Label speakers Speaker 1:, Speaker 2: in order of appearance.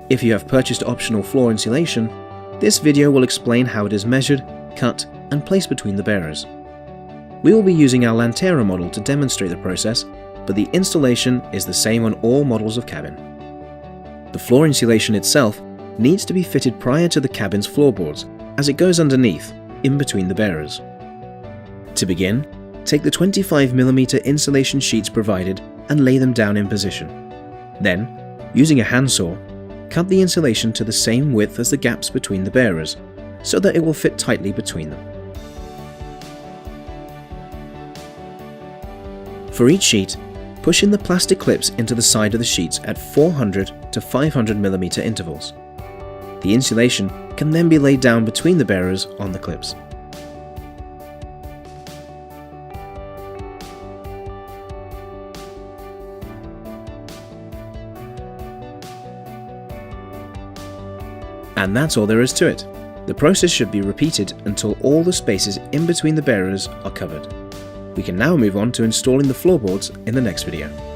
Speaker 1: If you have purchased optional floor insulation, this video will explain how it is measured, cut, and placed between the bearers. We will be using our Lantera model to demonstrate the process, but the installation is the same on all models of cabin. The floor insulation itself needs to be fitted prior to the cabin's floorboards, as it goes underneath, in between the bearers. To begin, take the 25mm insulation sheets provided and lay them down in position. Then, using a handsaw, cut the insulation to the same width as the gaps between the bearers, so that it will fit tightly between them. For each sheet, push in the plastic clips into the side of the sheets at 400 to 500mm intervals. The insulation can then be laid down between the bearers on the clips. And that's all there is to it. The process should be repeated until all the spaces in between the bearers are covered. We can now move on to installing the floorboards in the next video.